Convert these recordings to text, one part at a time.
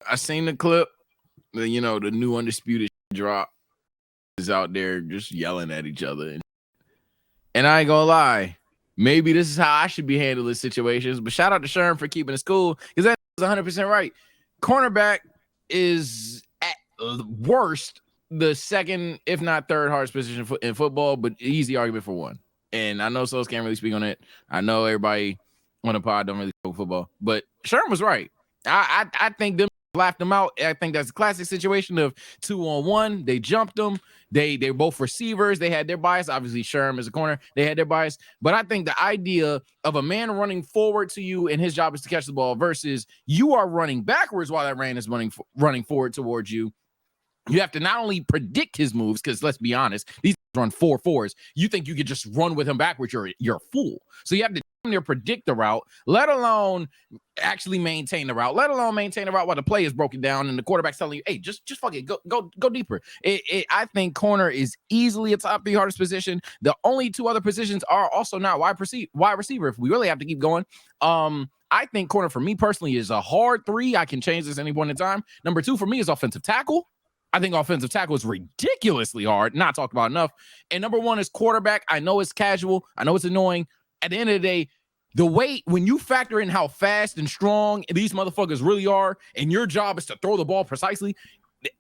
I seen the clip. The new undisputed drop is out there just yelling at each other, and I ain't gonna lie. Maybe this is how I should be handling situations. But shout out to Sherm for keeping it cool because that was 100% right. Cornerback is at worst the second, if not third, hardest position in football, but easy argument for one. And I know Sos can't really speak on it. I know everybody on the pod don't really know football, but Sherm was right. I think them laughed them out. I think that's a classic situation of 2-on-1. They jumped them. They're both receivers. They had their bias. Obviously, Sherm is a corner. They had their bias. But I think the idea of a man running forward to you and his job is to catch the ball versus you are running backwards while that man is running forward towards you. You have to not only predict his moves, because let's be honest, these run 4.4s. You think you could just run with him backwards, you're a fool. So you have to predict the route, let alone actually maintain the route, let alone maintain the route while the play is broken down and the quarterback's telling you, hey, just fuck it, go deeper. I think corner is easily a top 3 hardest position. The only 2 other positions are also not wide receiver. If we really have to keep going, I think corner for me personally is a hard 3. I can change this any point in time. Number 2 for me is offensive tackle. I think offensive tackle is ridiculously hard, not talked about enough. And number 1 is quarterback. I know it's casual. I know it's annoying. At the end of the day, the weight, when you factor in how fast and strong these motherfuckers really are, and your job is to throw the ball precisely,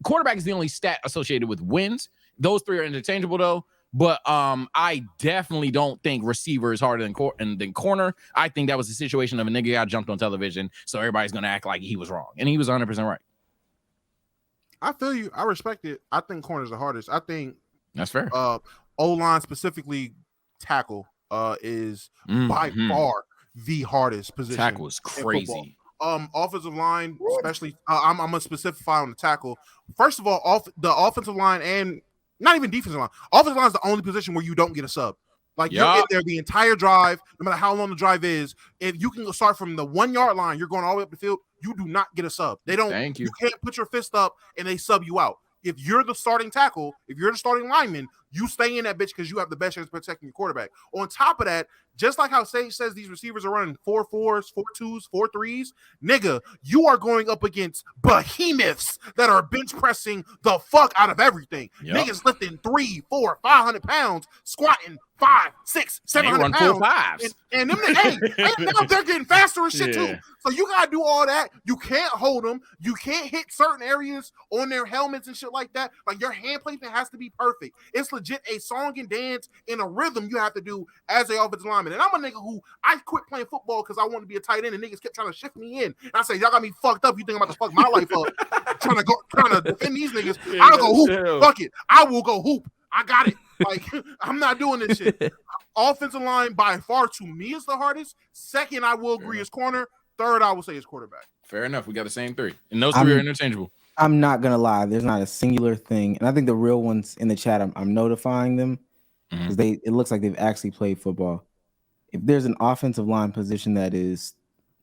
quarterback is the only stat associated with wins. Those 3 are interchangeable, though. But I definitely don't think receiver is harder than corner. I think that was the situation of a nigga got jumped on television, so everybody's going to act like he was wrong. And he was 100% right. I feel you. I respect it. I think corner's the hardest. I think that's fair. O-line, specifically tackle, is by far the hardest position. Tackle is crazy. Offensive line, especially, I'm gonna specify on the tackle. First of all, the offensive line, and not even defensive line. Offensive line is the only position where you don't get a sub. Like you're in there the entire drive, no matter how long the drive is. If you can start from the 1 yard line, you're going all the way up the field. You do not get a sub. They don't. Thank you. You can't put your fist up and they sub you out. If you're the starting tackle, if you're the starting lineman, you stay in that bitch because you have the best chance of protecting your quarterback. On top of that, just like how Sage says these receivers are running 4.4s, 4.2s, 4.3s, nigga, you are going up against behemoths that are bench pressing the fuck out of everything. Yep. Niggas lifting 300, 400, 500 pounds, squatting 500, 600, 700 pounds. And them, now they're getting faster and shit too. So you gotta do all that. You can't hold them. You can't hit certain areas on their helmets and shit like that. Like your hand placement has to be perfect. It's legit a song and dance in a rhythm you have to do as a offensive lineman. And I'm a nigga who I quit playing football because I wanted to be a tight end, and niggas kept trying to shift me in. And I say, y'all got me fucked up. You think I'm about to fuck my life up? trying to defend these niggas. I'll go hoop. Fuck it. I will go hoop. I got it. Like, I'm not doing this shit. Offensive line by far to me is the hardest. Second, I will agree is corner. Third, I will say is quarterback. Fair enough. We got the same 3. And those 3 are interchangeable. I'm not going to lie. There's not a singular thing. And I think the real ones in the chat, I'm notifying them because it looks like they've actually played football. If there's an offensive line position that is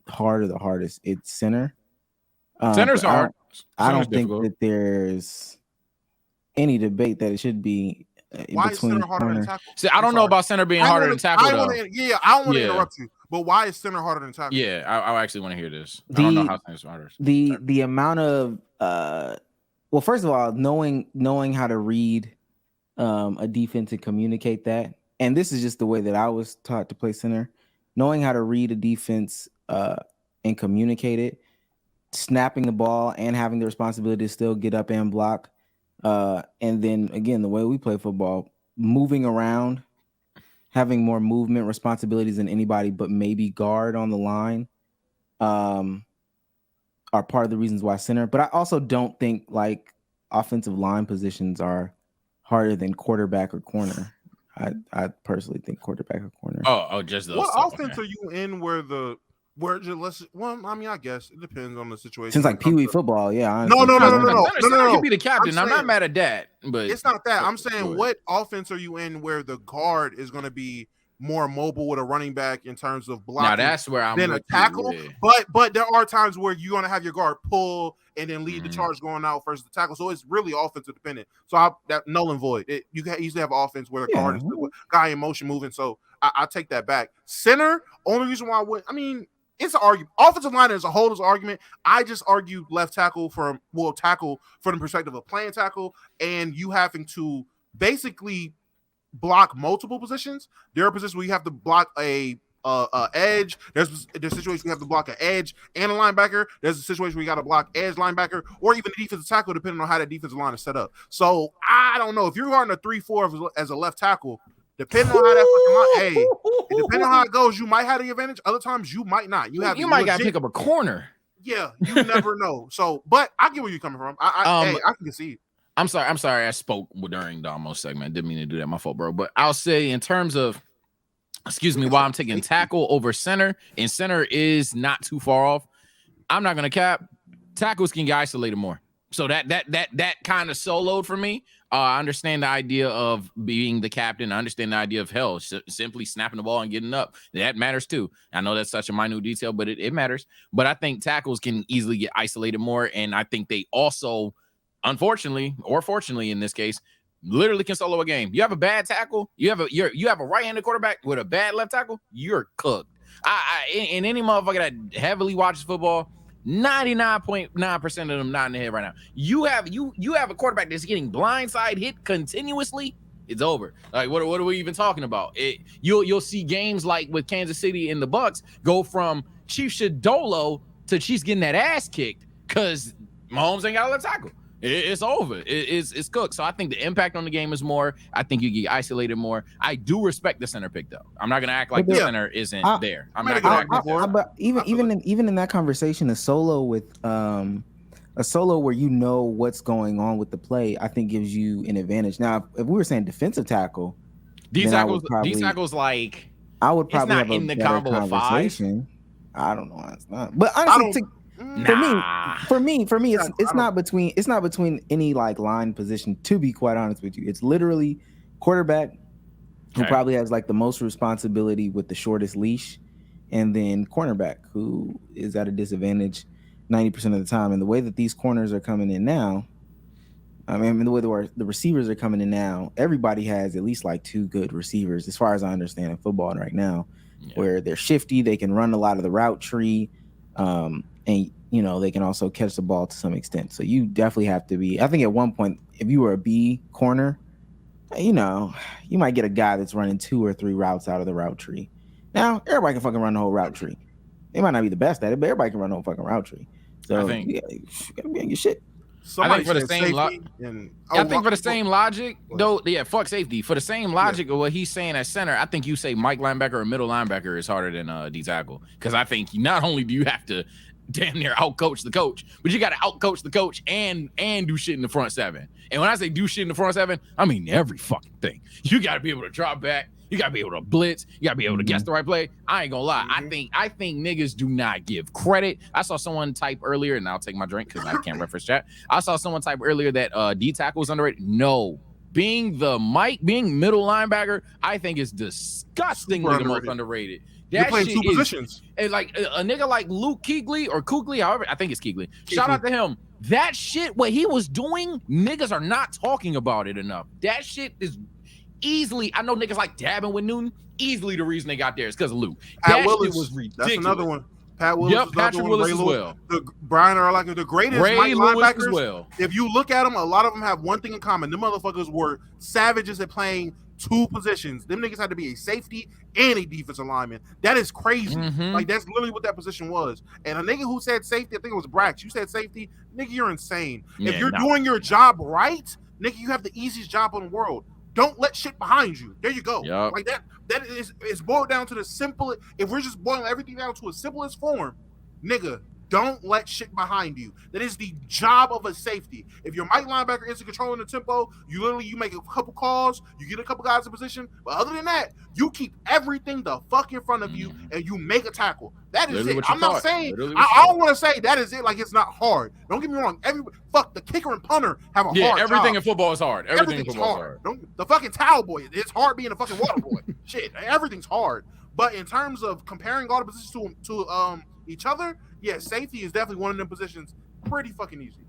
harder, the hardest, it's center. Center's hard. I don't think that there's any debate that it should be why is center harder than tackle? See, I don't know about center being harder than tackle. I don't want to interrupt you, but why is center harder than tackle? Yeah, I actually want to hear this. I don't know how center's harder. The amount of well, first of all, knowing how to read a defense and communicate that, and this is just the way that I was taught to play center. Knowing how to read a defense and communicate it, snapping the ball and having the responsibility to still get up and block. And then again, the way we play football, moving around, having more movement responsibilities than anybody, but maybe guard on the line, are part of the reasons why center. But I also don't think like offensive line positions are harder than quarterback or corner. I personally think quarterback or corner. Oh, just those. What offense are you in where I mean, I guess it depends on the situation. Since like Pee Wee football, yeah. No. Center can be the captain. I'm not mad at that, but it's not that. I'm saying, what offense are you in where the guard is going to be more mobile with a running back in terms of blocking? Now that's where I'm than a tackle. But there are times where you're going to have your guard pull and then lead the charge going out versus the tackle. So it's really offensive dependent. So that null and void. You can easily have offense where the guard is the guy in motion moving. So I take that back. Center, only reason why I would. I mean, it's an argument. Offensive line as a whole is an argument. I just argue left tackle tackle from the perspective of playing tackle, and you having to basically block multiple positions. There are positions where you have to block a edge. There's situations you have to block an edge and a linebacker. There's a situation where you got to block edge, linebacker, or even the defensive tackle, depending on how that defensive line is set up. So I don't know if you're running a 3-4 as a left tackle. Depending on how that fucking line, depending on how it goes, you might have the advantage. Other times you might not. You might got to pick up a corner. Yeah, you never know. So, but I get where you're coming from. I can see it. I'm sorry. I spoke during the almost segment. Didn't mean to do that. My fault, bro. But I'll say in terms of, while I'm taking tackle over center, and center is not too far off. I'm not gonna cap. Tackles can get isolated more. So that kind of soloed for me. I understand the idea of being the captain. I understand the idea of simply snapping the ball and getting up. That matters too. I know that's such a minute detail, but it matters. But I think tackles can easily get isolated more, and I think they also, unfortunately or fortunately in this case, literally can solo a game. You have a bad tackle, you have a right-handed quarterback with a bad left tackle, you're cooked. In any motherfucker that heavily watches football, 99.9% of them nodding their head right now. You have a quarterback that's getting blindside hit continuously. It's over. Like what are we even talking about? You'll see games like with Kansas City and the Bucks go from Chief Shadolo to Chiefs getting that ass kicked because Mahomes ain't got a left tackle. It's over. It's cooked. So I think the impact on the game is more. I think you get isolated more. I do respect the center pick though. I'm not gonna act like the center isn't there. I'm not gonna act like but even in that conversation, a solo where you know what's going on with the play, I think gives you an advantage. Now, if we were saying defensive tackle, these tackles like I would probably have in the combo of five. I don't know. It's not. But honestly, For me, it's not between any like line position. To be quite honest with you, it's literally quarterback who probably has like the most responsibility with the shortest leash, and then cornerback who is at a disadvantage 90% of the time. And the way that these corners are coming in now, I mean the way the receivers are coming in now, everybody has at least like two good receivers, as far as I understand in football right now, where they're shifty, they can run a lot of the route tree. And they can also catch the ball to some extent. So you definitely have to be. I think at one point, if you were a B corner, you might get a guy that's running 2 or 3 routes out of the route tree. Now everybody can fucking run the whole route tree. They might not be the best at it, but everybody can run the whole fucking route tree. So I think you gotta be on your shit. I think for the same for the same logic, though, fuck safety. For the same logic of what he's saying at center, I think you say Mike linebacker or middle linebacker is harder than D tackle. Because I think not only do you have to damn near outcoach the coach, but you got to outcoach the coach and do shit in the front seven. And when I say do shit in the front seven, I mean every fucking thing. You got to be able to drop back. You got to be able to blitz. You got to be able to guess the right play. I ain't gonna lie. I think niggas do not give credit. I saw someone type earlier, and I'll take my drink because I can't reference chat. I saw someone type earlier that D tackle was underrated. No. Being middle linebacker, I think is disgustingly the most underrated. You're playing two positions. And like a nigga like Luke Kuechly or Kuechly, however, I think it's Kuechly. Shout out to him. That shit, what he was doing, niggas are not talking about it enough. That shit is easily, I know niggas like dabbing with Newton, easily the reason they got there is because of Luke. That shit was ridiculous. That's another one. Pat Willis. Yep, Patrick Willis as well. Brian Urlacher, the greatest linebackers. As well. If you look at them, a lot of them have one thing in common. Them motherfuckers were savages at playing two positions. Them niggas had to be a safety and a defensive lineman. That is crazy. Like, that's literally what that position was. And a nigga who said safety, I think it was Brax. You said safety, nigga, you're insane. If you're doing your job right, nigga, you have the easiest job in the world. Don't let shit behind you. There you go. Yep. Like that is boiled down to the simplest. If we're just boiling everything down to a simplest form, nigga, don't let shit behind you. That is the job of a safety. If your Mike linebacker isn't controlling the tempo, you make a couple calls, you get a couple guys in position. But other than that, you keep everything the fuck in front of you and you make a tackle. That is it. I'm not saying I don't want to say that is it. Like, it's not hard. Don't get me wrong. The kicker and punter have a hard everything job. in football is hard. Everything's hard. The fucking towel boy. It's hard being a fucking water boy. Shit, everything's hard. But in terms of comparing all the positions to each other, yeah, safety is definitely one of them positions. Pretty fucking easy.